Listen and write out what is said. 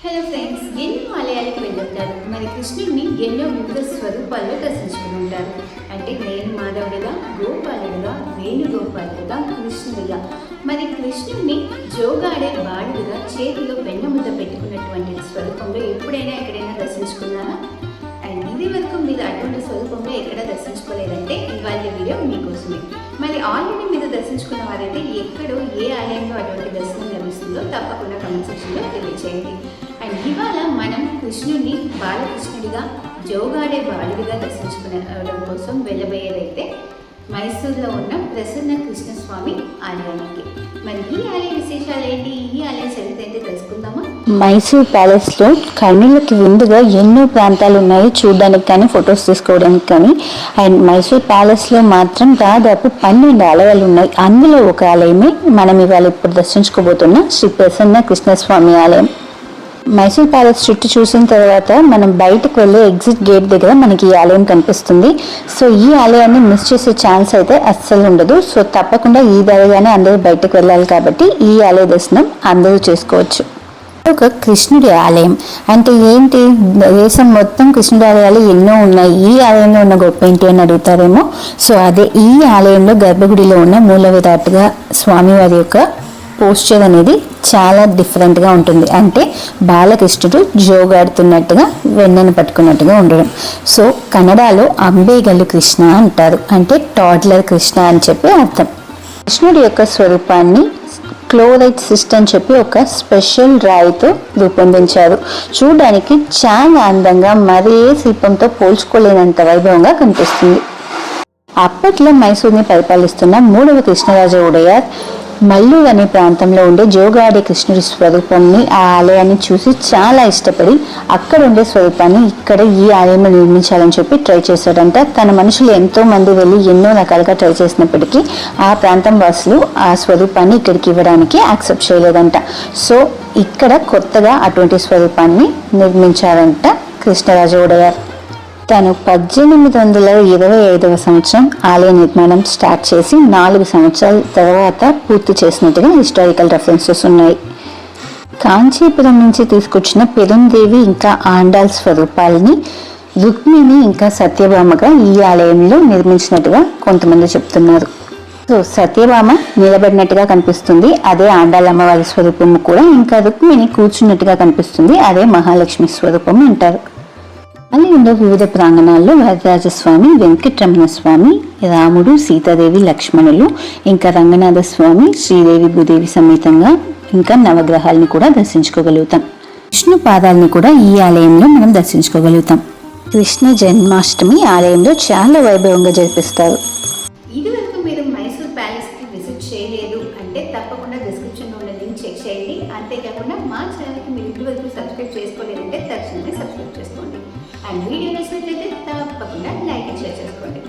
Hello friends, ఎన్నో ఆలయాలకు వెళ్ళుంటారు. మరి కృష్ణుడిని ఎన్నో వివిధ స్వరూపాల్లో దర్శించుకుని ఉంటారు. అంటే నేను మాధవుడిగా, గోపాలుడిగా, వేణుగోపాలుడిగా, కృష్ణుడిగా. మరి కృష్ణుడిని జోగాడే బాలుడిగా చేతిలో వెన్నముద్ద పెట్టుకున్నటువంటి స్వరూపంలో ఎప్పుడైనా ఎక్కడైనా దర్శించుకున్నారా? అండ్ ఇది వరకు మీరు అటువంటి స్వరూపంలో ఎక్కడ దర్శించుకోలేదంటే ఇవాళ వీడియో మీకోసమే. మరి ఆల్రెడీ మీరు దర్శించుకున్న వారైతే ఎక్కడో ఏ ఆలయంలో అటువంటి దర్శనం లభిస్తుందో తప్పకుండా కామెంట్ సెక్షన్లో తెలియచేయండి. అండ్ ఇవాళ మనం కృష్ణుడిని బాలకృష్ణుడిగా, జోగాడే బాలుడిగా దర్శించుకోవడం కోసం వెళ్ళబోయేదైతే మైసూర్లో ఉన్న ప్రసన్న కృష్ణస్వామి ఆలయానికి. మరి ఈ ఆలయ విశేషాలు ఏంటి, ఈ ఆలయ చరిత్ర ఏంటి తెలుసుకుందామా? మైసూర్ ప్యాలెస్లో కర్ణులకి ముందుగా ఎన్నో ప్రాంతాలు ఉన్నాయి చూడడానికి కానీ, ఫొటోస్ తీసుకోవడానికి కానీ. అండ్ మైసూర్ ప్యాలెస్లో మాత్రం దాదాపు 12 ఆలయాలు ఉన్నాయి. అందులో ఒక ఆలయమే మనం ఇవాళ ఇప్పుడు దర్శించుకోబోతున్న శ్రీ ప్రసన్న కృష్ణస్వామి ఆలయం. మైసూర్ ప్యాలెస్ చుట్టూ చూసిన తర్వాత మనం బయటకు వెళ్ళే ఎగ్జిట్ గేట్ దగ్గర మనకి ఈ ఆలయం కనిపిస్తుంది. సో ఈ ఆలయాన్ని మిస్ చేసే ఛాన్స్ అయితే అస్సలు ఉండదు. సో తప్పకుండా ఈ దారిగానే అందరూ బయటకు వెళ్ళాలి కాబట్టి ఈ ఆలయ దర్శనం అందరూ చేసుకోవచ్చు. ఒక కృష్ణుడి ఆలయం అంటే ఏంటి, దేశం మొత్తం కృష్ణుడి ఆలయాలు ఎన్నో ఉన్నాయి, ఈ ఆలయంలో ఉన్న గొప్ప ఏంటి అని అడుగుతారేమో. సో అదే ఈ ఆలయంలో గర్భగుడిలో ఉన్న మూల విరాట్గా స్వామివారి యొక్క పోస్చర్ అనేది చాలా డిఫరెంట్గా ఉంటుంది. అంటే బాలకృష్ణుడు జోగాడుతున్నట్టుగా, వెన్నను పట్టుకున్నట్టుగా ఉండడం. సో కన్నడలో అంబేగల్లు కృష్ణ అంటారు, అంటే టాడ్లర్ కృష్ణ అని చెప్పి అర్థం. కృష్ణుడి యొక్క స్వరూపాన్ని క్లోరైట్ సిస్ట్ అని చెప్పి ఒక స్పెషల్ రాయితో రూపొందించారు. చూడడానికి చాలా అందంగా, మరే శిల్పంతో పోల్చుకోలేనంత వైభవంగా కనిపిస్తుంది. అప్పట్లో మైసూర్ని పరిపాలిస్తున్న 3వ కృష్ణరాజ ఉడయార్ మల్లూరు అనే ప్రాంతంలో ఉండే జోగాడే కృష్ణుడి స్వరూపాన్ని, ఆ ఆలయాన్ని చూసి చాలా ఇష్టపడి అక్కడ ఉండే స్వరూపాన్ని ఇక్కడ ఈ ఆలయంలో నిర్మించాలని చెప్పి ట్రై చేశాడంట. తన మనుషులు ఎంతో మంది వెళ్ళి ఎన్నో రకాలుగా ట్రై చేసినప్పటికీ ఆ ప్రాంతం వాసులు ఆ స్వరూపాన్ని ఇక్కడికి ఇవ్వడానికి యాక్సెప్ట్ చేయలేదంట. సో ఇక్కడ కొత్తగా అటువంటి స్వరూపాన్ని నిర్మించారంట కృష్ణరాజ ఉడయార్. తను 1825వ సంవత్సరం ఆలయ నిర్మాణం స్టార్ట్ చేసి 4 సంవత్సరాల తర్వాత పూర్తి చేసినట్టుగా హిస్టారికల్ రెఫరెన్సెస్ ఉన్నాయి. కాంచీపురం నుంచి తీసుకొచ్చిన పెరుందేవి ఇంకా ఆండాల్ స్వరూపాలని రుక్మిణి ఇంకా సత్యభామగా ఈ ఆలయంలో నిర్మించినట్టుగా కొంతమంది చెప్తున్నారు. సో సత్యభామ నిలబడినట్టుగా కనిపిస్తుంది, అదే ఆండాల్ అమ్మవారి స్వరూపము కూడా. ఇంకా రుక్మిణి కూర్చున్నట్టుగా కనిపిస్తుంది, అదే మహాలక్ష్మి స్వరూపం అంటారు. ఆలయంలో వివిధ ప్రాంగణాల్లో వరదరాజస్వామి, వెంకటరమణ స్వామి, రాముడు, సీతాదేవి, లక్ష్మణులు, ఇంకా రంగనాథ స్వామి, శ్రీదేవి భూదేవి సమేతంగా ఇంకా నవగ్రహాలను కూడా దర్శించుకోగలుగుతాం. విష్ణు పాదాలను కూడా ఈ ఆలయంలో మనం దర్శించుకోగలుగుతాం. కృష్ణ జన్మాష్టమి ఆలయంలో చాలా వైభవంగా జరిపిస్తారు. ఇదివరకు మీరు మైసూర్ ప్యాలెస్కి విజిట్ చేయలేదు అంటే తప్పకుండా డిస్క్రిప్షన్లో ఉన్న లింక్ చెక్ చేయండి. అంతేకాకుండా మా ఛానల్కి మీరు ఇదివరకు సబ్స్క్రైబ్ చేసుకోలేదంటే తక్షణమే సబ్స్క్రైబ్ చేసుకోండి. అండ్ వీడియో నచ్చినట్లయితే తప్పకుండా లైక్ అండ్ షేర్ చేసుకోండి.